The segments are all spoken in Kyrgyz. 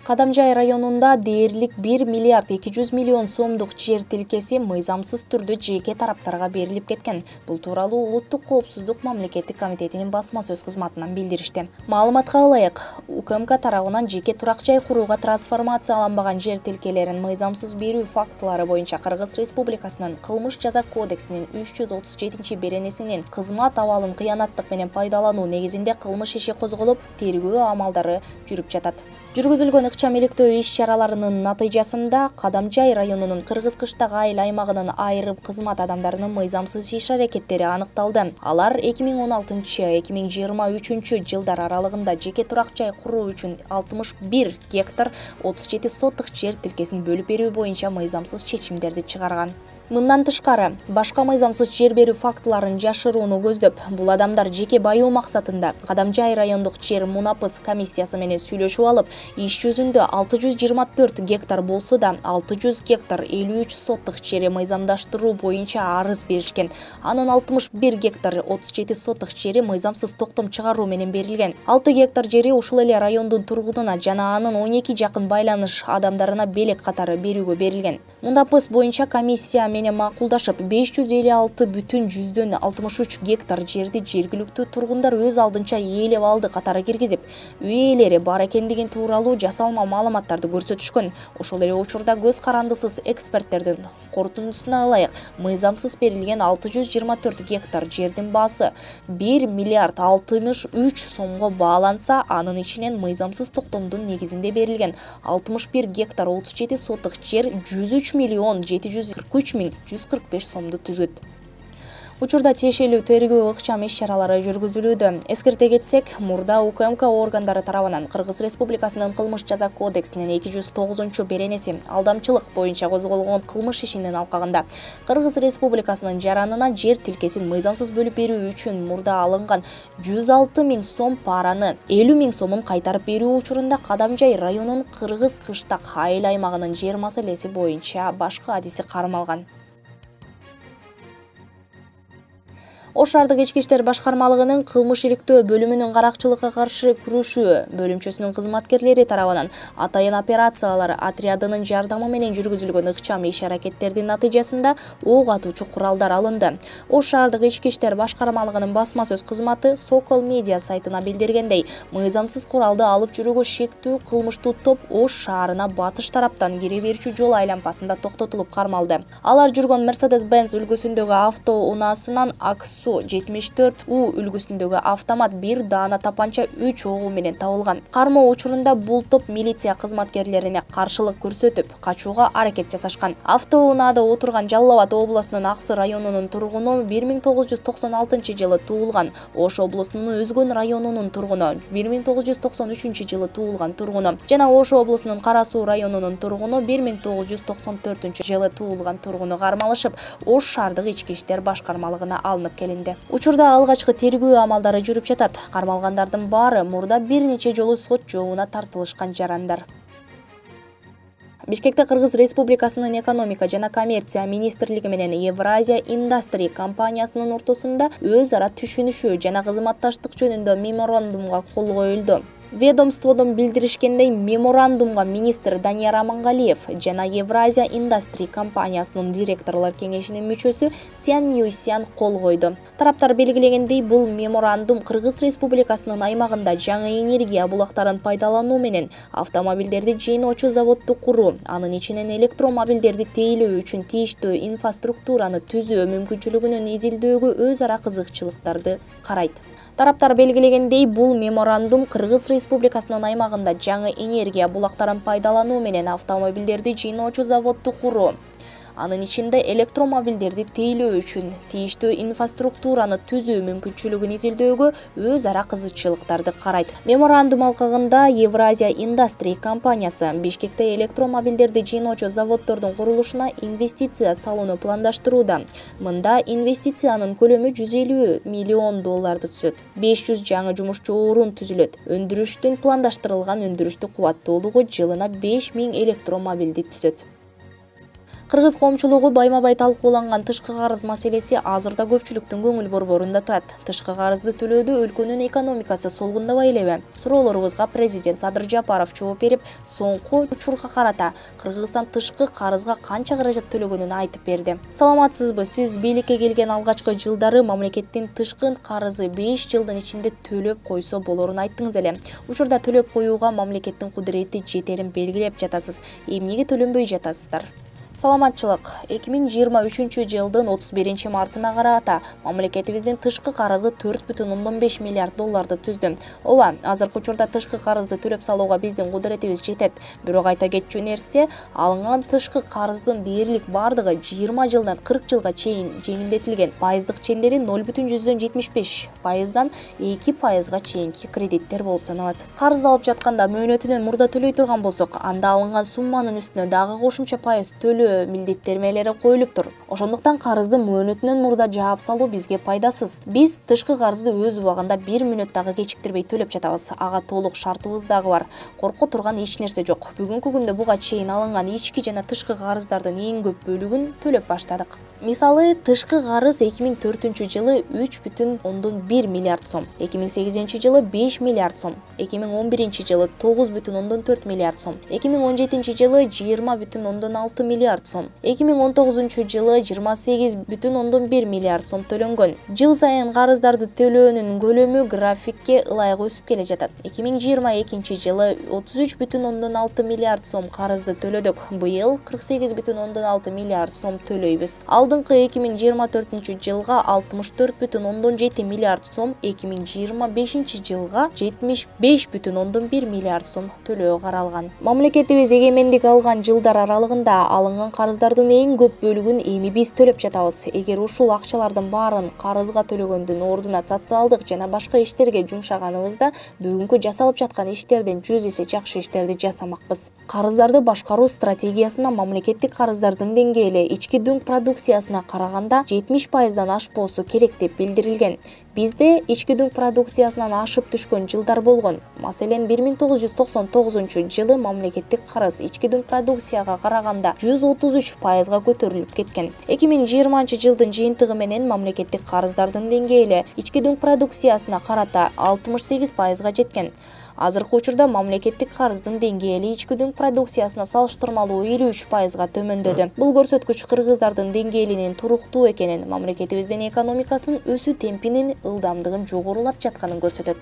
Кадамжай районунда дээрлик 1 миллиард 200 миллион сомдук жер тилкеси мыйзамсыз түрдө жеке тараптарга берилип кеткен. Бул тууралуу Улуттук коопсуздук мамлекеттик комитетинин басма сөз кызматынан билдиришти. Маалыматка ылайык, УКМК тарабынан жеке турак жай курууга трансформацияланбаган жер тилкелерин мыйзамсыз берүү фактылары боюнча Кыргыз Республикасынын Кылмыш жаза кодексинин 337-беренесинин кызмат абалын кыянаттык менен пайдалануу негизинде кылмыш иши козголуп, тергөө амалдары жүрүп жатат. Жүргүзүлгөн ыкчам иликтөө иш-чараларынын натыйжасында Кадамжай районунун Кыргыз Кыштак айыл аймагынын айрым кызмат адамдарынын мыйзамсыз иш-аракеттери аныкталды. Алар 2016-2023 жылдар аралыгында жеке турак жай куруу үчүн 61 гектар 37 соттук жер тилкесин бөлүп берүү боюнча мыйзамсыз чечимдерди чыгарган. Мындан тышкары, башка мыйзамсыз жер берүү фактыларын жашырууну көздөп, бул адамдар жеке баюу максатында Кадамжай райондук жер мунапыс комиссиясы менен сүйлөшүп алып, иш жүзүндө 624 гектар болсо да 600 гектар 53 соттук жери мыйзамдаштыруу боюнча арыз беришкен. Анын 61 гектар 37 соттук жери мыйзамсыз токтом чыгаруу менен берилген. 6 гектар жери ушул эле райондун тургунуна жана анын 12 жакын байланыш адамдарына белек катары берүүгө берилген. Мунапыс боюнча комиссия менен макулдашып 556,63 гектар жерди жергиликтүү тургундар өз алдынча ээлеп алды катары киргизип, үй ээлери бар экендигин тууралуу жасалма маалыматтарды көрсөтүшкөн. Ошол эле учурда көз карандысыз эксперттердин корутундусуна ылайык, мыйзамсыз берилген 624 гектар жердин баасы 1 миллиард 63 сомго бааланса, анын ичинен мыйзамсыз токтомдун негизинде берилген 61 гектар 37 соттук жер 103 миллион 743 миң 145 сомду түзөт. Учурда тиешелүү тергөө ыкчам иш-чаралары жүргүзүлүүдө. Эскерте кетсек, мурда УКМК органдары тарабынан Кыргыз Республикасынын Кылмыш жаза кодексинин 209-беренеси алдамчылык боюнча козголгон кылмыш ишинин алкагында Кыргыз Республикасынын жаранына жер тилкесин мыйзамсыз бөлүп берүү үчүн мурда алынган 106 миң сом параны 50 миң сомун кайтарып берүү учурунда Кадамжай районунун Кыргыз Кыштак айыл аймагынын жер маселеси боюнча башкы адиси кармалган. Ош шаардык ички иштер башкармалыгынын кылмыш иликтөө бөлүмүнүн каракчылыкка каршы күрөшүү бөлүмчөсүнүн кызматкерлери тарабынан атайын операциялар отрядынын жардамы менен жүргүзүлгөн ыкчам иш-аракеттердин натыйжасында ок атуучу куралдар алынды. Ош шаардык ички иштер башкармалыгынын басма сөз кызматы Сокол медиа сайтына билдиргендей, мыйзамсыз куралды алып жүрүүгө шектүү кылмыштуу топ Ош шаарына батыш тараптан кире берүүчү жол айланпасында токтотулуп кармалды. Алар жүргөн Mercedes-Benz үлгүсүндөгү автоунаасынан Аксу 74U үлгүсүндөгү автомат 1 даана тапанча 3 огу менен табылган. Кармоо учурунда бул топ милиция кызматкерлерине каршылык көрсөтүп, качууга аракет жасашкан. Автоунаада отурган Жалал Абад облусунун Аксы районунун тургуну 1996-жылы туулган, Ош облусунун Өзгөн районунун тургуну 1993-жылы туулган тургуну жана Ош облусунун Кара Суу районунун тургуну 1994-жылы туулган тургуну кармалышып, Ош шаардык ички иштер башкармалыгына алынып келинди. Учурда алгачкы тергөө амалдары жүрүп жатат. Кармалгандардын баары мурда бир нече жолу сот жообуна тартылышкан жарандар. Бишкекте Кыргыз Республикасынын экономика жана коммерция министрлиги менен Евразия Industry компаниясынын ортосунда өз ара түшүнүшүү жана кызматташтык жөнүндө меморандумга кол коюлду. Ведомстводон билдиришкендей, меморандумга министр Данияр Амангалиев жана Евразия Industry компаниясынын директорлор кеңешинин мүчөсү Цян Юйсян кол койду. Тараптар белгилегендей, бул меморандум Кыргыз Республикасынын аймагында жаңы энергия булактарын пайдалануу менен автомобилдерди жыйноочу заводду куруу, анын ичинен электромобилдерди тейлөө үчүн тийиштүү инфраструктураны түзүү мүмкүнчүлүгүнүн изилдөөгө өз ара кызыкчылыктарды карайт. Тараптар белгилегендей, бул меморандум Кыргыз Республикасынын аймагында жаңы энергия булактарын пайдалануу менен автомобилдерди жыйноочу заводду куруу, анын ичинде электромобилдерди тейлөө үчүн тийиштүү инфраструктураны түзүү мүмкүнчүлүгүн изилдөөгө өз ара кызыкчылыктарды карайт. Меморандум алкагында Евразия Industry компаниясы Бишкекте электромобилдерди жыйноочу заводдордун курулушуна инвестиция салууну пландаштырууда. Мында инвестициянын көлөмү 150 миллион долларды түзөт. 500 жаңы жумушчу орун түзүлөт. Өндүрүштүн пландаштырылган өндүрүштүк кубаттуулугу жылына 5000 электромобилди түзөт. Кыргыз коомчулугу байма-бай талкууланган тышкы карыз маселеси азырда көпчүлүктүн көңүл борборунда турат. Тышкы карызды төлөөдө өлкөнүн экономикасы солгундабай элеби? Суроолорубузга президент Садыр Жапаров жооп берип, соңку учурга карата Кыргызстан тышкы карызга канча каражат төлөгөнүн айтып берди. Саламатсызбы? Сиз бийликке келген алгачкы жылдары мамлекеттин тышкы карызы 5 жылдын ичинде төлөп койсо болорун айттыңыз эле. Учурда төлөп коюуга мамлекеттин кудурети жетерин белгилеп жатасыз. Эмнеге төлөнбөй жатасыздар? Саламатчылык. 2023 жылдын 31 мартына карата мамлекетибиздин тышкы карызы 4,5 миллиард долларды түздү. Ооба, азыркы учурда тышкы карызды төлөп салууга биздин кудуретибиз жетет. Бирок айта кетчү нерсе, алынган тышкы карыздын дээрлик бардыгы 20 жылдан 40 жылга чейин жеңилдетилген. Пайыздык чендери 0,75%дан 2%га чейинки кредиттер болуп саналат. Карыз алып жатканда мөөнөтүнөн мурда төлөй турган болсок, анда алынган сумманын үстүнө дагы кошумча пайыз төлөө милдеттенмелери коюлуптур. Ошондуктан карызды мөөнөтүнөн мурда жаап салуу бизге пайдасыз. Биз тышкы карызды өз убагында 1 мүнөт дагы кечиктирбей төлөп жатабыз. Ага толук шартыбыз дагы бар. Корко турган эч нерсе жок. Бүгүнкү күндө буга чейин алынган ички жана тышкы карыздардын эң көп бөлүгүн төлөп баштадык. Мисалы, тышкы карыз 2004 жылы 3,1 миллиард сом, 2008 жылы 5 миллиард сом, 2011 жылы 9,4 миллиард сом, 2017 жылы 20,6 миллиард сом, 2019 жылы 28,1 миллиард сом төлөнгөн. Жыл сайын карыздарды төлөөнүн көлөмү графикке ылайык өсүп келе жатат. 2022 жылы 33,6 миллиард сом карызды төлөдүк. Быйыл 48,6 миллиард сом төлөйбүз. Алдыңкы 2024 жылга 64,7 миллиард сом, 2025 жылга 75,1 миллиард сом төлөө каралган. Мамлекетибиз эгемендик алган жылдар аралыгында алынган карыздардын эң көп бөлүгүн эми биз төлөп жатабыз. Эгер ушул акчалардын баарын карызга төлөгөндүн ордуна социалдык жана башка иштерге жумшаганыбызда бүгүнкү жасалып жаткан иштерден 100 эсе жакшы иштерди жасамакпыз. Карыздарды башкаруу стратегиясына мамлекеттик карыздардын деңгээли ички дүң продукциясына караганда 70%дан ашпоосу керек деп билдирилген. Бизде ички дүң продукциясынан ашып түшкөн жылдар болгон. Маселен, 1999 жылы мамлекеттик карыз ички дүң продукцияга караганда 133%га көтөрүлүп кеткен. 2020 жылдын жыйынтыгы менен мамлекеттик карыздардын деңгээли ички дүң продукциясына карата 68%га жеткен. Азыркы учурда мамлекеттик карыздын деңгээли ички дүң продукциясына салыштырмалуу 53%га төмөндөдү. Бул көрсөткүч кыргыздардын деңгээлинин туруктуу экенин, мамлекетибиздин экономикасынын өсүү темпинин ылдамдыгын жогорулап жатканын көрсөтөт.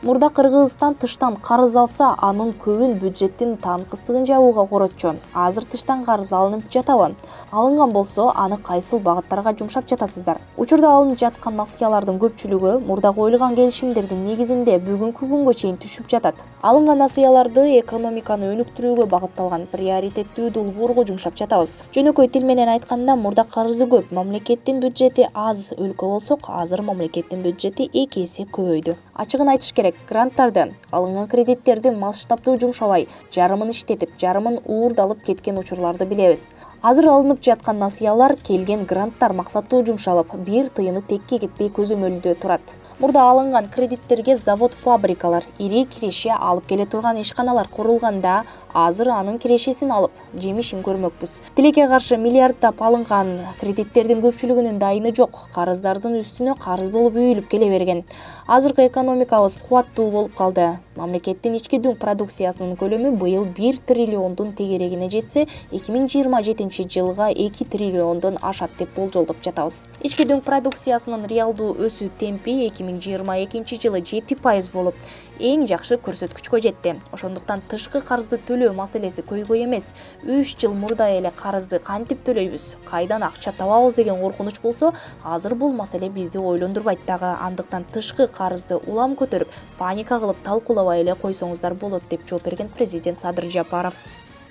Мурда Кыргызстан тыштан карыз алса, анын көбүн бюджеттин танкыстыгын жабууга коротчу. Азыр тыштан карыз алынып жатабы? Алынган болсо, аны кайсыл багыттарга жумшап жатасыздар? Учурда алынып жаткан насыялардын көпчүлүгү мурда коюлган келишимдердин негизинде бүгүнкү күнгө чейин түшүп жатат. Алынган насыяларды экономиканы өнүктүрүүгө багытталган приоритеттүү долбоорго жумшап жатабыз. Жөнөкөй тил менен айтканда, мурда карызы көп, мамлекеттин бюджети аз өлкө болсок, азыр мамлекеттин бюджети 2 эсе көбөйдү. Ачыгын айтыш керек. Гранттарды, алынган кредиттерди масштабтуу жумшабай, жарымын иштетип, жарымын уурдалып кеткен учурларды билебиз. Азыр алынып жаткан насыялар, келген гранттар максаттуу жумшалып, бир тыйыны текке кетпей көзөмөлдө турат. Мурда алынган кредиттерге завод, фабрикалар, ири киреше алып келе турган ишканалар курулганда, азыр анын кирешесин алып, жемишин көрмөкпүз. Тилекке каршы миллиарддап алынган кредиттердин көпчүлүгүнүн дайыны жок, карыздардын үстүнө карыз болуп үйүлүп келе берген. Азыркы экономикабыз кубаттуу болуп калды. Мамлекеттин ички дүң продукциясынын көлөмү быйыл 1 триллиондун тегерегине жетсе, 2027 жылга 2 триллиондон ашат деп болжолдоп жатабыз. Ички дүң продукциясынын реалдуу өсүү темпи 2022 жылы 7% болуп, эң жакшы көрсөткүчкө жетти. Ошондуктан тышкы карызды төлөө маселеси көйгөй эмес. 3 жыл мурда эле карызды кантип төлөйбүз, кайдан акча табабыз деген коркунуч болсо, азыр бул маселе бизди ойлондурбайт дагы. Андыктан тышкы карызды улам көтөрүп, паника кылып талкуулабай эле койсоңуздар болот деп жооп берген президент Садыр Жапаров.